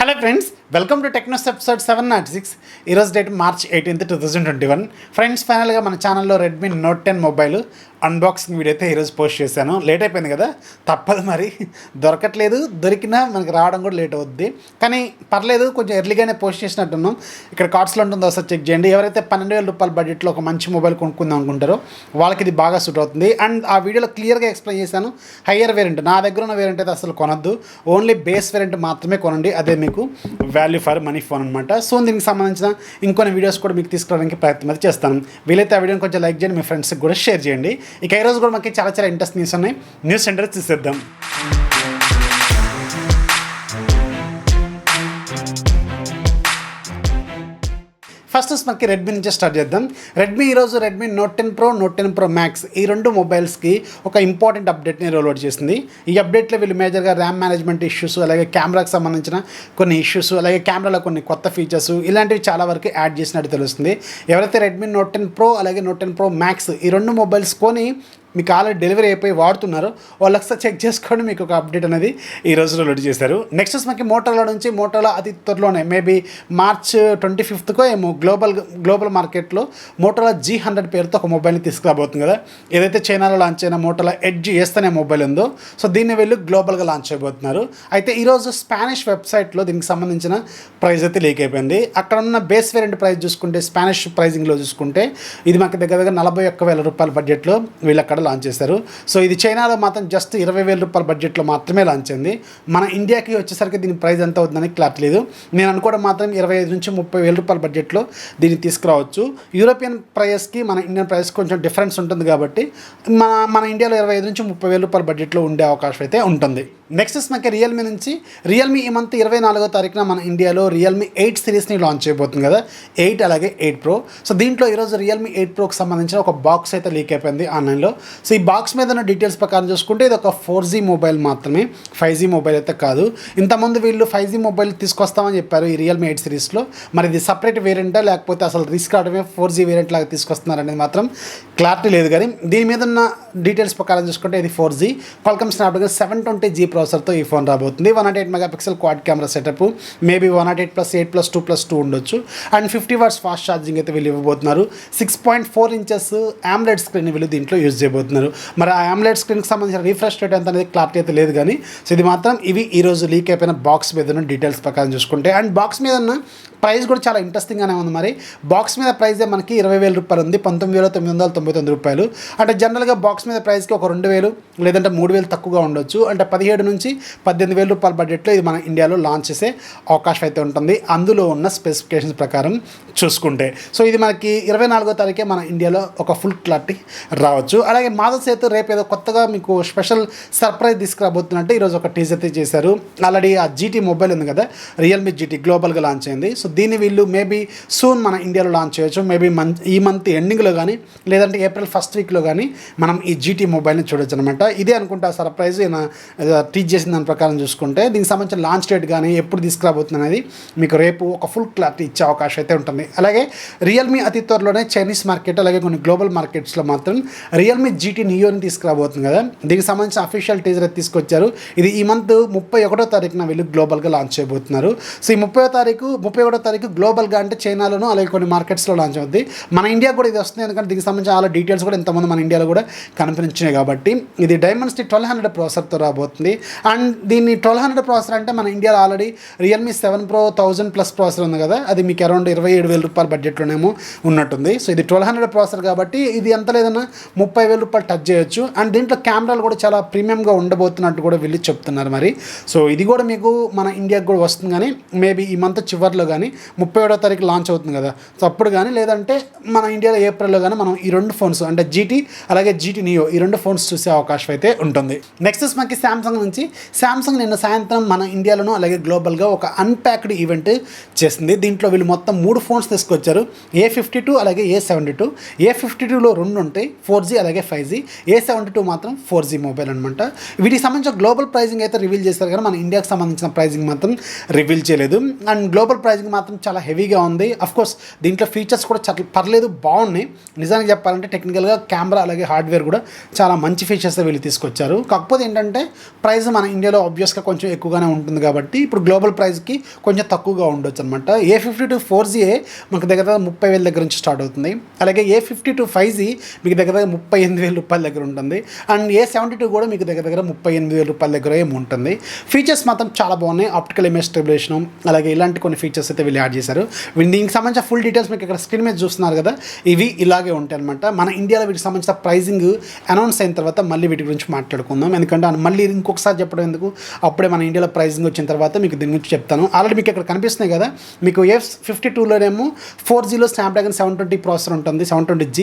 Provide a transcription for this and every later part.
Hello friends, welcome to Technos episode 706. ఈరోజు date March 18, 2021. Friends, ఫైనల్గా మన ఛానల్లో Redmi note 10 mobile unboxing video అయితే ఈరోజు పోస్ట్ చేశాను. లేట్ అయిపోయింది కదా, తప్పదు మరి, దొరకట్లేదు. దొరికినా మనకి రావడం కూడా లేట్ అవుద్ది, కానీ పర్లేదు, కొంచెం ఎర్లీగానే పోస్ట్ చేసినట్టున్నాం. ఇక్కడ కార్డ్స్లో ఉంటుందో ఒకసారి చెక్ చేయండి. ఎవరైతే 12,000 రూపాయల బడ్జెట్లో ఒక మంచి మొబైల్ కొనుక్కుందాం అనుకుంటారో వాళ్ళకి ఇది బాగా సూట్ అవుతుంది. అండ్ ఆ వీడియోలో క్లియర్గా ఎక్స్ప్లెయిన్ చేశాను. హయ్యర్ వేరియంట్, నా దగ్గర ఉన్న వేరియంట్ అయితే అసలు కొనద్దు, ఓన్లీ బేస్ వేరియంట్ మాత్రమే కొనండి, అదే మీకు వాల్యూ ఫర్ మనీ ఫోన్ అనమాట. సో దీనికి సంబంధించిన ఇంకొన్ని వీడియోస్ కూడా మీకు తీసుకురావడానికి ప్రయత్నం అయితే చేస్తాను. వీలైతే ఆ వీడియోని కొంచెం లైక్ చేయండి, మీ ఫ్రెండ్స్కి కూడా షేర్ చేయండి. ఇక ఈరోజు కూడా మనకి చాలా ఇంట్రెస్ట్ న్యూస్ ఉన్నాయి. న్యూస్ సెంటర్ చూసేద్దాం. ఫస్ట్ మనకి రెడ్మీ నుంచి స్టార్ట్ చేద్దాం. రెడ్మీ ఈరోజు Redmi note 10 pro, note 10 pro max ఈ రెండు మొబైల్స్కి ఒక ఇంపార్టెంట్ అప్డేట్ని రోల్ అవుట్ చేసింది. ఈ అప్డేట్లో వీళ్ళు మేజర్గా ర్యామ్ మేనేజ్మెంట్ ఇష్యూస్, అలాగే కెమెరాకి సంబంధించిన కొన్ని ఇష్యూస్, అలాగే కెమెరాలో కొన్ని కొత్త ఫీచర్స్ ఇలాంటివి చాలా వరకు యాడ్ చేసినట్టు తెలుస్తుంది. ఎవరైతే రెడ్మీ నోట్ 10 ప్రో అలాగే నోట్ 10 ప్రో మ్యాక్స్ ఈ రెండు మొబైల్స్ కొని మీకు ఆల్రెడీ డెలివరీ అయిపోయి వాడుతున్నారు, వాళ్ళు ఒకసారి చెక్ చేసుకోండి. మీకు ఒక అప్డేట్ అనేది ఈ రోజులో లోడ్ చేశారు. నెక్స్ట్ మనకి మోటోలో నుంచి, మోటోలో అతి త్వరలోనే మేబీ మార్చ్ 25థ్కో ఏమో గ్లోబల్ మార్కెట్లో మోటోలో G100 పేరుతో ఒక మొబైల్ని తీసుకురాబోతుంది కదా. ఏదైతే చైనాలో లాంచ్ అయిన మోటోలో ఎడ్జ్ ఎస్ అనే మొబైల్ ఉందో, సో దీన్ని వీళ్ళు గ్లోబల్గా లాంచ్ అయిపోతున్నారు. అయితే ఈరోజు స్పానిష్ వెబ్సైట్లో దీనికి సంబంధించిన ప్రైస్ అయితే లీక్ అయిపోయింది. అక్కడ ఉన్న బేస్ వేరియంట్ ప్రైస్ చూసుకుంటే, స్పానిష్ ప్రైజింగ్లో చూసుకుంటే ఇది మాకు దగ్గర 41,000 రూపాయల బడ్జెట్లో వీళ్ళు అక్కడ లాంచ్ చేశారు. సో ఇది చైనాలో మాత్రం జస్ట్ 20,000 రూపాయల బడ్జెట్లో మాత్రమే లాంచ్ అయింది. మన ఇండియాకి వచ్చేసరికి దీని ప్రైస్ ఎంత అవుతుందని క్లారిటీ లేదు. నేను అనుకోవడం మాత్రం 25,000 నుంచి 30,000 రూపాయల బడ్జెట్లో దీన్ని తీసుకురావచ్చు. యూరోపియన్ ప్రైస్కి మన ఇండియన్ ప్రైస్ కొంచెం డిఫరెన్స్ ఉంటుంది కాబట్టి మన ఇండియాలో 25,000 నుంచి 30,000 రూపాయల బడ్జెట్లో ఉండే అవకాశం అయితే ఉంటుంది. నెక్స్ట్ మనకి రియల్మీ నుంచి, రియల్మీ ఈ మంత్ 24వ తారీఖున మన ఇండియాలో రియల్మీ 8 సిరీస్ని లాంచ్ చేయబోతుంది కదా, 8 అలాగే 8 ప్రో. సో దీంట్లో ఈరోజు రియల్మీ 8 ప్రోకి సంబంధించిన ఒక బాక్స్ అయితే లీక్ అయిపోయింది ఆన్లైన్లో. సో ఈ బాక్స్ మీద ఉన్న డీటెయిల్స్ ప్రకారం చూసుకుంటే ఇది ఒక 4G మొబైల్ మాత్రమే, 5G మొబైల్ అయితే కాదు. ఇంతకుముందు వీళ్ళు 5G మొబైల్ తీసుకొస్తామని చెప్పారు ఈ రియల్మీ 8 సిరీస్లో. మరి ఇది సపరేట్ వేరియంటా లేకపోతే అసలు రిస్క్ రావడమే 4G వేరియంట్ లాగా తీసుకొస్తున్నారనేది మాత్రం క్లారిటీ లేదు. కానీ దీని మీద ఉన్న డీటెయిల్స్ ప్రకారం చూసుకుంటే ఇది 4G క్వాల్కమ్ స్నాప్డ్రాగన్ 720G ప్రాసెసర్తో ఈ ఫోన్ రాబోతుంది. 108 megapixel quad camera setup, maybe 108+8+2+2 ఉండొచ్చు. అండ్ 50 వాట్స్ ఫాస్ట్ ఛార్జింగ్ అయితే వీళ్ళు ఇవ్వబోతున్నారు. 6.4 ఇంచెస్ AMOLED స్క్రీన్ వీళ్ళు దీంట్లో యూజ్ చేయబోతున్నారు. మరి ఆ AMOLED స్క్రీన్కి సంబంధించిన రిఫ్రెష్ రేట్ ఎంత అనేది క్లారిటీ అయితే లేదు. కానీ సో ఇది మాత్రం ఇవి ఈరోజు లీక్ అయిపోయిన బాక్స్ మీద ఉన్న డీటెయిల్స్ ప్రకారం చూసుకుంటే. అండ్ బాక్స్ మీద ఉన్న ప్రైస్ కూడా చాలా ఇంట్రెస్టింగ్గానే ఉంది. మరి బాక్స్ మీద ప్రైజే మనకి 20,000 రూపాయలు ఉంది, 19,999 రూపాయలు. అంటే జనరల్గా బాక్స్ మీద ప్రైస్కి ఒక 2,000 లేదంటే 3,000 తక్కువగా ఉండొచ్చు. అంటే 17 నుంచి 18,000 రూపాయల బడ్జెట్లో ఇది మన ఇండియాలో లాంచ్ చేసే అవకాశం అయితే ఉంటుంది, అందులో ఉన్న స్పెసిఫికేషన్స్ ప్రకారం చూసుకుంటే. సో ఇది మనకి 24వ తారీఖే మన ఇండియాలో ఒక ఫుల్ క్లారిటీ రావచ్చు. అలాగే మాధవ్ సేతు రేపు ఏదో కొత్తగా మీకు స్పెషల్ సర్ప్రైజ్ తీసుకురాబోతున్నట్టు ఈరోజు ఒక టీజర్ అయితే చేశారు. ఆల్రెడీ ఆ GT మొబైల్ ఉంది కదా, రియల్మీ GT గ్లోబల్గా లాంచ్ అయింది. సో దీన్ని వీళ్ళు మేబీ సూన్ మన ఇండియాలో లాంచ్ చేయొచ్చు. మేబీ ఈ మంత్ ఎండింగ్లో కానీ లేదంటే ఏప్రిల్ ఫస్ట్ వీక్లో కానీ మనం ఈ GT మొబైల్ని చూడొచ్చు అనమాట. ఇదే అనుకుంటా సర్ప్రైజ్ టీచ్ చేసిన దాని ప్రకారం చూసుకుంటే. దీనికి సంబంధించిన లాంచ్ డేట్ కానీ ఎప్పుడు తీసుకురాబోతుంది అనేది మీకు రేపు ఒక ఫుల్ క్లారిటీ ఇచ్చే అవకాశం అయితే ఉంటుంది. అలాగే రియల్మీ అతి త్వరలోనే చైనీస్ మార్కెట్ అలాగే కొన్ని గ్లోబల్ మార్కెట్స్లో మాత్రం రియల్మీ GT నియోని తీసుకురాబోతుంది కదా. దీనికి సంబంధించిన అఫీషియల్ టీజర్ అయితే తీసుకొచ్చారు. ఇది ఈ మంత్ 31వ తారీఖున వీళ్ళు గ్లోబల్గా లాంచ్ చేయబోతున్నారు. సో ఈ 31వ తారీఖు గ్లోబల్గా అంటే చైనాలోను అలాగే కొన్ని మార్కెట్స్లో లాంచ్ అవుద్ది. మన ఇండియా కూడా ఇది వస్తుంది, ఎందుకంటే దీనికి సంబంధించిన చాలా డీటెయిల్స్ కూడా ఇంతమంది మన ఇండియాలో కూడా కనిపించినాయి కాబట్టి. ఇది డైమండ్స్టీ 1200 ప్రాసెసర్తో రాబోతుంది. అండ్ దీన్ని 1200 ప్రాసెసర్ అంటే మన ఇండియాలో ఆల్రెడీ రియల్మీ 7 ప్రో 1000+ ప్రాసెసర్ ఉంది కదా, అది మీకు అరౌండ్ 27,000 రూపాయల బడ్జెట్లోనేమో ఉన్నట్టుంది. సో ఇది 1200 ప్రాసెసర్ కాబట్టి ఇది ఎంత లేదన్నా 30,000 రూపాయలు టచ్ చేయొచ్చు. అండ్ దీంట్లో కెమెరాలు కూడా చాలా ప్రీమియంగా ఉండబోతున్నట్టు కూడా వీళ్ళు చెప్తున్నారు. మరి సో ఇది కూడా మీకు మన ఇండియాకి కూడా వస్తుంది, కానీ మేబీ ఈ మంత్ చివరిలో కానీ 31వ తారీఖు లాంచ్ అవుతుంది కదా, సో అప్పుడు కానీ లేదంటే మన ఇండియాలో ఏప్రిల్లో కానీ మనం ఈ రెండు ఫోన్స్ అంటే GT అలాగే GT నియో ఈ రెండు ఫోన్స్ చూసే అవకాశం అయితే ఉంటుంది. నెక్స్ట్ మనకి శాంసంగ్ నుంచి, శాంసంగ్ నిన్న సాయంత్రం మన ఇండియాలోనూ అలాగే గ్లోబల్గా ఒక అన్ప్యాక్డ్ ఈవెంట్ చేసింది. దీంట్లో వీళ్ళు మొత్తం 3 ఫోన్స్ తీసుకొచ్చారు, A52 అలాగే A72. A52లో 2 ఉంటాయి, 4G అలాగే 5G. A72 మాత్రం 4G మొబైల్ అనమాట. వీటికి సంబంధించిన గ్లోబల్ ప్రైజింగ్ అయితే రివీల్ చేశారు, కానీ మన ఇండియాకి సంబంధించిన ప్రైజింగ్ మాత్రం రివీల్ చేయలేదు. అండ్ గ్లోబల్ ప్రైజింగ్ మాత్రం చాలా హెవీగా ఉంది. అఫ్కోర్స్ దీంట్లో ఫీచర్స్ కూడా చాలా పర్లేదు, బాగున్నాయి. నిజానికి చెప్పాలంటే టెక్నికల్గా కెమెరా అలాగే హార్డ్వేర్ కూడా చాలా మంచి ఫీచర్స్ వీళ్ళు తీసుకొచ్చారు. కాకపోతే ఏంటంటే ప్రైస్ మన ఇండియాలో ఆబ్వియస్గా కొంచెం ఎక్కువగానే ఉంటుంది కాబట్టి ఇప్పుడు గ్లోబల్ ప్రైస్కి కొంచెం తక్కువగా ఉండొచ్చు అనమాట. A52 4G మనకు దగ్గర 30,000 దగ్గర నుంచి స్టార్ట్ అవుతుంది. అలాగే A52 5G మీకు దగ్గర 38,000 రూపాయల దగ్గర ఉంటుంది. అండ్ A72 కూడా మీకు దగ్గర 38,000 రూపాయల దగ్గర ఏమి ఉంటుంది. ఫీచర్స్ మాత్రం చాలా బాగున్నాయి. ఆప్టికల్ ఇమేజ్ స్టెబిలేషన్ అలాగే ఇలాంటి కొన్ని ఫీచర్స్ అయితే వీళ్ళు యాడ్ చేశారు. దీనికి సంబంధించిన ఫుల్ డీటెయిల్స్ మీకు ఇక్కడ స్క్రీన్ మీద చూస్తున్నారు కదా, ఇవి ఇలాగే ఉంటాయి అనమాట. మన ఇండియాలో వీటికి సంబంధించిన ప్రైజింగ్ అనౌన్స్ అయిన తర్వాత మళ్ళీ వీటి గురించి మాట్లాడుకుందాం. ఎందుకంటే మళ్ళీ ఇంకొకసారి చెప్పడం ఎందుకు, అప్పుడే మన ఇండియాలో ప్రైజింగ్ వచ్చిన తర్వాత మీకు దీని గురించి చెప్తాను. ఆల్రెడీ మీకు ఇక్కడ కనిపిస్తున్నాయి కదా, మీకు A52లోనేమో 4Gలో స్నాప్డ్రాగన్ 720 ప్రాసెసర్ ఉంటుంది, 720G.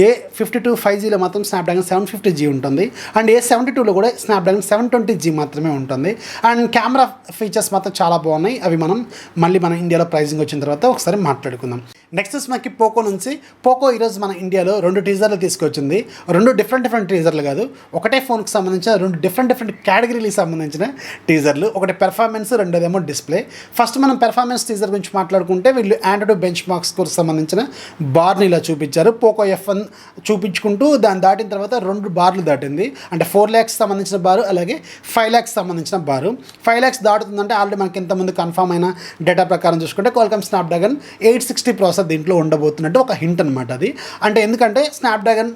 A52 5Gలో మాత్రం స్నాప్డ్రాగన్ 750G ఉంటుంది. అండ్ A72లో కూడా స్నాప్డ్రాగన్ 720G మాత్రమే ఉంటుంది. అండ్ కెమెరా ఫీచర్స్ మాత్రం చాలా బాగున్నాయి. అవి మనం మళ్ళీ మన ఇండియాలో ప్రైజింగ్ వచ్చిన తర్వాత ఒకసారి మాట్లాడుకుందాం. నెక్స్ట్ మనకి పోకో నుంచి. పోకో ఈరోజు మన ఇండియాలో 2 టీజర్లు తీసుకొచ్చింది. 2 డిఫరెంట్ టీజర్లు కాదు, ఒకటే ఫోన్కి సంబంధించిన 2 డిఫరెంట్ కేటగిరీలకు సంబంధించిన టీజర్లు. ఒకటి పెర్ఫార్మెన్స్, రెండోదేమో డిస్ప్లే. ఫస్ట్ మనం పెర్ఫార్మెన్స్ టీజర్ గురించి మాట్లాడుకుంటే వీళ్ళు ఆండ్రాయిడ్ బెంచ్ మార్క్ స్కోర్ సంబంధించిన బార్ని ఇలా చూపించారు. పోకో F1 చూపించుకుంటూ దాన్ని దాటిన తర్వాత 2 బార్లు దాటింది. అంటే 4 lakhs సంబంధించిన బారు, అలాగే 5 lakhs సంబంధించిన బారు. 5 lakhs దాటుతుందంటే ఆల్రెడీ మనకి ఇంతకుముందు కన్ఫర్మ్ అయిన డేటా ప్రకారం చూసుకుంటే క్వాల్కామ్ స్నాప్డ్రాగన్ 860 ప్రాసెసర్ దీంట్లో ఉండబోతున్నట్టు ఒక హింట్ అనమాట అది. అంటే ఎందుకంటే స్నాప్డ్రాగన్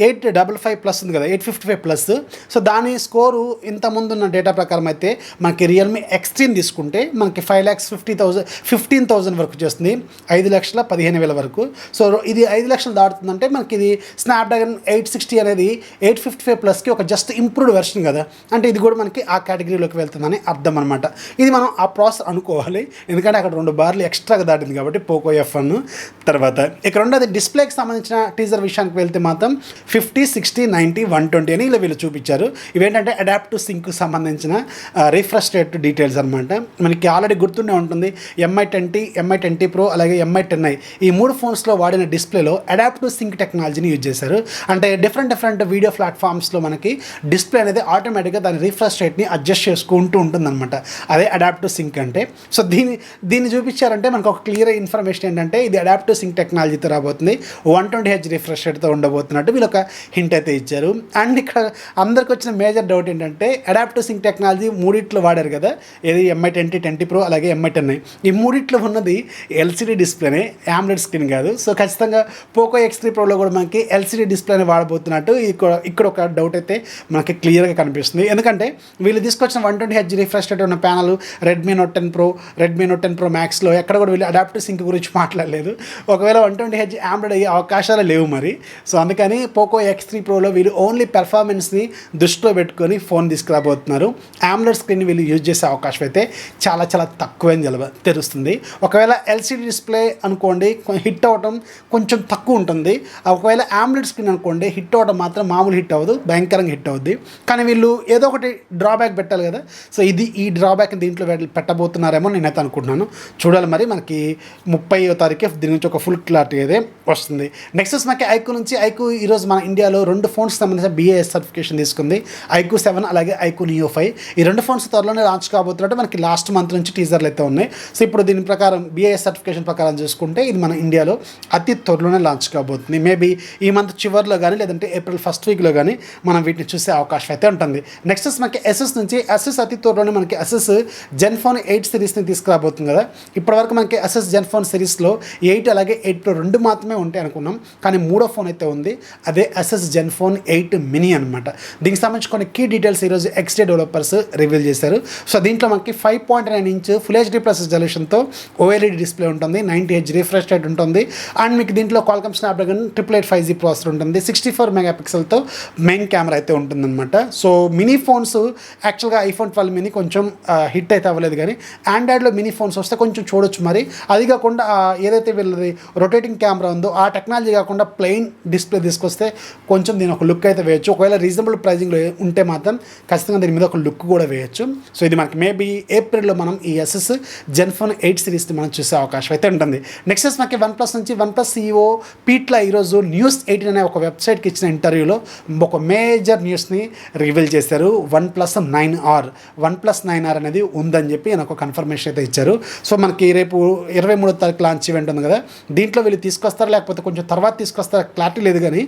855+ ఉంది కదా, 855+. సో దాని స్కోరు ఇంతకుముందు ఉన్న డేటా ప్రకారం అయితే మనకి రియల్మీ X3 తీసుకుంటే మనకి 5,50,000 వరకు చేస్తుంది, 5,15,000 వరకు. సో ఇది 5 లక్షలు దాటుతుందంటే మనకి ఇది స్నాప్డ్రాగన్ 860 అనేది 855+కి ఒక జస్ట్ ఇంప్రూవ్డ్ వెర్షన్ కదా, అంటే ఇది కూడా మనకి ఆ కేటగిరీలోకి వెళ్తుందని అర్థం అనమాట. ఇది మనం ఆ ప్రాసెస్ అనుకోవాలి, ఎందుకంటే అక్కడ 2 బార్లు ఎక్స్ట్రాగా దాటింది కాబట్టి పోకో F1. తర్వాత ఇక్కడ ఉండేది డిస్ప్లేకి సంబంధించిన టీజర్ విషయానికి వెళ్తే మాత్రం 50, 60, 90, 120 అని ఇలా వీళ్ళు చూపించారు. ఇవేంటంటే అడాప్టివ్ సింక్కి సంబంధించిన రిఫ్రెష్ రేట్ డీటెయిల్స్ అనమాట. మనకి ఆల్రెడీ గుర్తుండే ఉంటుంది, MI10 Pro అలాగే MI10i ఈ 3 ఫోన్స్లో వాడిన డిస్ప్లేలో అడాప్టివ్ సింక్ టెక్నాలజీని యూజ్ చేశారు. అంటే డిఫరెంట్ వీడియో ప్లాట్ఫామ్స్లో మనకి డిస్ప్లే అనేది ఆటోమేటిక్గా దాని రిఫ్రెష్ రేట్ని అడ్జస్ట్ చేసుకుంటూ ఉంటుందన్నమాట. అదే అడాప్టివ్ సింక్ అంటే. సో దీన్ని చూపించారంటే మనకు ఒక క్లియర్ ఇన్ఫర్మేషన్ ఏంటంటే ఇది అడాప్టివ్ సింక్ టెక్నాలజీతో రాబోతుంది, 120Hz రిఫ్రెష్ రేట్తో ఉండబోతున్నట్టు వీళ్ళు ఒక హింట్ అయితే ఇచ్చారు. అండ్ ఇక్కడ అందరికి వచ్చిన మేజర్ డౌట్ ఏంటంటే అడాప్టివ్ సింక్ టెక్నాలజీ 3 వాడారు కదా, ఏది MI10 Pro అలాగే MI10i. ఈ 3 ఉన్నది LCD డిస్ప్లేనే, AMOLED స్క్రీన్ కాదు. సో ఖచ్చితంగా పోకో X3 Proలో కూడా మనకి LCD డిస్ప్లేనే వాడబోతున్నట్టు ఇక్కడ ఒక డౌట్ అయితే మనకి క్లియర్గా కనిపిస్తుంది. ఎందుకంటే వీళ్ళు తీసుకొచ్చిన 120Hz రిఫ్రెష్ రేట్ ఉన్న panel Redmi Note 10 Pro, Redmi Note 10 Pro Maxలో ఎక్కడ కూడా వీళ్ళు అడాప్టివ్ సింక్ గురించి మాట్లాడలేదు. ఒకవేళ 120Hz AMOLED అయ్యే అవకాశాలు లేవు మరి. సో అందుకని పోకో X3 Proలో వీళ్ళు ఓన్లీ పెర్ఫార్మెన్స్ని దృష్టిలో పెట్టుకొని ఫోన్ తీసుకురాబోతున్నారు. AMOLED స్క్రీన్ని వీళ్ళు యూజ్ చేసే అవకాశం అయితే చాలా తక్కువని తెలుస్తుంది. ఒకవేళ LCD డిస్ప్లే అనుకోండి హిట్ అవ్వటం కొంచెం తక్కువ ఉంటుంది. ఒకవేళ AMOLED స్క్రీన్ అనుకోండి హిట్ అవ్వడం మాత్రం మామూలు హిట్ అవ్వదు, భయంకరంగా హిట్ అవుద్ది. కానీ వీళ్ళు ఏదో ఒకటి డ్రాబ్యాక్ పెట్టాలి కదా. సో ఈ డ్రాబ్యాక్ దీంట్లో పెట్టబోతున్నారేమో నేనైతే అనుకుంటున్నాను. చూడాలి మరి. మనకి 30వ తారీఖు దీని నుంచి ఒక ఫుల్ క్లారిటీ అయితే వస్తుంది. నెక్స్ట్ మనకి IQOO నుంచి. IQOO ఈరోజు మన ఇండియాలో 2 ఫోన్స్ సంబంధించిన BIS సర్టిఫికేషన్ తీసుకుంది, IQOO 7 అలాగే IQOO Neo 5. ఈ 2 ఫోన్స్ త్వరలోనే లాంచ్ కాబోతున్నట్టు మనకి లాస్ట్ మంత్ నుంచి టీజర్లు అయితే ఉన్నాయి. సో ఇప్పుడు దీని ప్రకారం BIS సర్టిఫికేషన్ ప్రకారం చూసుకుంటే ఇది మన ఇండియాలో అతి త్వరలోనే లాంచ్ కాబోతుంది. మేబీ ఈ మంత్ చివరిలో కానీ లేదంటే ఏప్రిల్ ఫస్ట్ వీక్లో కానీ మనం వీటిని చూసే అవకాశం అయితే ఉంటుంది. నెక్స్ట్ మనకి ASUS నుంచి. ASUS అతి త్వరలోనే మనకి ASUS Zenfone 8 సిరీస్ని తీసుకురాబోతుంది కదా. ఇప్పటివరకు మనకి ASUS Zenfone సిరీస్లో 8 అలాగే 8 Pro 2 మాత్రమే ఉంటాయి అనుకున్నాం, కానీ 3వ ఫోన్ అయితే ఉంది, అదే ASUS Zenfone 8 Mini అనమాట. దీనికి సంబంధించి కొన్ని కీ డీటెయిల్స్ ఈరోజు XD డెవలపర్స్ రివీల్ చేశారు. సో దీంట్లో మనకి 5.9 ఇంచ్ ఫుల్ HD ప్లస్ రెజల్యూషన్తో OLED డిస్ప్లే ఉంటుంది, 90Hz రిఫ్రెష్ రేట్ ఉంటుంది. అండ్ మీకు దీంట్లో క్వాల్కామ్ స్నాప్డ్రాగన్ 888 5G ప్రాసెసర్ ఉంటుంది, 64 మెగాపిక్సెల్తో మెయిన్ కెమెరా అయితే ఉంటుందన్నమాట. సో మినీ ఫోన్స్ యాక్చువల్గా iPhone 12 mini కొంచెం హిట్ అయితే అవ్వలేదు, కానీ ఆండ్రాయిడ్లో మినీ ఫోన్స్ వస్తే కొంచెం చూడొచ్చు మరి. అది కాకుండా ఏదైతే వీళ్ళది రొటేటింగ్ కెమెరా ఉందో ఆ టెక్నాలజీ కాకుండా ప్లెయిన్ డిస్ప్లే తీసుకొస్తే కొంచెం దీని ఒక లుక్ అయితే వేయచ్చు. ఒకవేళ రీజనబుల్ ప్రైజింగ్లో ఉంటే మాత్రం ఖచ్చితంగా దీని మీద ఒక లుక్ కూడా వేయచ్చు. సో ఇది మనకి మేబీ ఏప్రిల్లో మనం ఈ ASUS Zenfone 8 సిరీస్ని మనం చూసే అవకాశం అయితే ఉంటుంది. నెక్స్ట్ మనకి OnePlus నుంచి. OnePlus CEO పీట్లా ఈరోజు News18 అనే ఒక వెబ్సైట్కి ఇచ్చిన ఇంటర్వ్యూలో ఒక మేజర్ న్యూస్ని రివీల్ చేశారు. OnePlus 9R అనేది ఉందని చెప్పి నాకు కన్ఫర్మేషన్ అయితే ఇచ్చారు. సో మనకి రేపు 23వ తారీఖు లాంచ్ ఈవెంట్ ఉంది కదా, దీంట్లో వీళ్ళు తీసుకొస్తారా లేకపోతే కొంచెం తర్వాత తీసుకొస్తారా క్లారిటీ లేదు, కానీ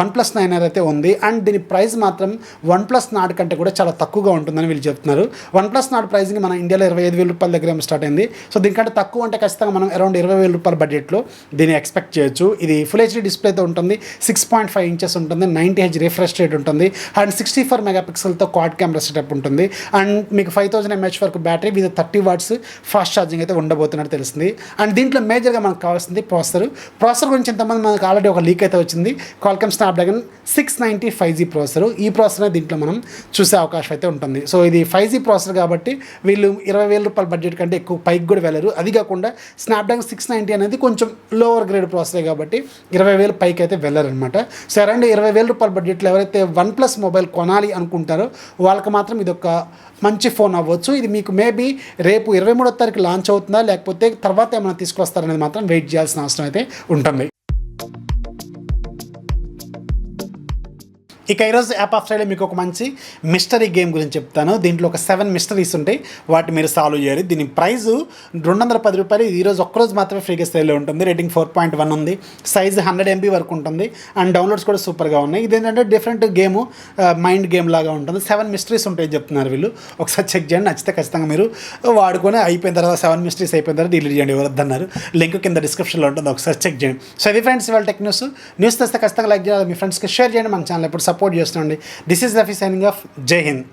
OnePlus 9R అయితే ఉంది. అండ్ దీని ప్రైస్ మాత్రం OnePlus Nord కంటే కూడా చాలా తక్కువగా ఉంటుందని వీళ్ళు చెప్తున్నారు. OnePlus Nord ప్రైసింగ్ మన ఇండియాలో 25,000 రూపాయల దగ్గర స్టార్ట్ అయింది. సో దీనికంటే తక్కువ అంటే ఖచ్చితంగా మనం అరౌండ్ 20,000 రూపాయల బడ్జెట్లో దీన్ని ఎక్స్పెక్ట్ చేయొచ్చు. ఇది ఫుల్ హెచ్డీ డిస్ప్లేతో ఉంటుంది, 6.5 ఇంచెస్ ఉంటుంది, 90Hz రిఫ్రెష్ రేట్ ఉంటుంది, అండ్ 64 మెగాపిక్సెల్తో క్వాడ్ కెమెరా సెటప్ ఉంటుంది. అండ్ మీకు 5000 mAh వరకు battery with 30 watts fast charging అయితే ఉండబోతున్నట్టు తెలిసింది. అండ్ దీంట్లో మేజర్గా మనకు కావాల్సింది ప్రాసెసర్ గురించి ఇంతమంది మనకు ఆల్రెడీ ఒక లీక్ అయితే వచ్చింది. Qualcomm Snapdragon 690 5G ప్రాసెసర్, ఈ ప్రాసెసర్ దీంట్లో మనం చూసే అవకాశం అయితే ఉంటుంది. సో ఇది 5G ప్రాసెసర్ కాబట్టి వీళ్ళు 20,000 రూపాయల బడ్జెట్ కంటే ఎక్కువ పైకి కూడా వెళ్ళరు. అది కాకుండా Snapdragon 690 అనేది కొంచెం లోవర్ గ్రేడ్ ప్రాసెసర్ కాబట్టి 20,000 పైకి అయితే వెళ్ళరనమాట. సో అరౌండ్ 20,000 రూపాయల బడ్జెట్లో ఎవరైతే OnePlus మొబైల్ కొనాలి అనుకుంటారో వాళ్ళకి మాత్రం ఇది ఒక మంచి ఫోన్ అవ్వచ్చు. ఇది మీకు మేబీ రేపు 23వ తారీఖు లాంచ్ అవుతుందా లేకపోతే తర్వాత ఏమైనా తీసుకొస్తారనేది మాత్రం వెయిట్ చేయాల్సిన అవసరం అయితే ఉంటుంది. ఇక ఈరోజు యాప్ ఆఫ్ స్టైల్లో మీకు ఒక మంచి మిస్టరీ గేమ్ గురించి చెప్తాను. దీంట్లో ఒక 7 మిస్టరీస్ ఉంటాయి, వాటి మీరు సాల్వ్ చేయాలి. దీని ప్రైస్ 210 రూపాయలు. ఈరోజు ఒక్కరోజు మాత్రమే ఫ్రీగా సేల్లో ఉంటుంది. రేటింగ్ 4.1 ఉంది, సైజ్ 100 MB వరకు ఉంటుంది, అండ్ డౌన్లోడ్స్ కూడా సూపర్గా ఉన్నాయి. ఇదేంటంటే డిఫరెంట్ గేమ్, మైండ్ గేమ్ లాగా ఉంటుంది. 7 మిస్టరీస్ ఉంటాయి చెప్తున్నారు వీళ్ళు. ఒకసారి చెక్ చేయండి, నచ్చితే ఖచ్చితంగా మీరు వాడుకొని అయిపోయిన తర్వాత 7 మిస్టరీస్ అయిపోయిన తర్వాత డిలీట్ చేయండి, వద్దన్నారు. లింక్ కింద డిస్క్రిప్షన్లో ఉంటుంది, ఒకసారి చెక్ చేయండి. సో ఇది ఫ్రెండ్స్ ఇవాళ టెక్ న్యూస్ తెస్తే ఖచ్చితంగా లైక్ చేయాలి, మీ ఫ్రెండ్స్కి షేర్ చేయండి, మన ఛానల్ ఎప్పుడు సపోర్ట్ చేస్తుండండి. This is Rafi signing off. Jai Hind.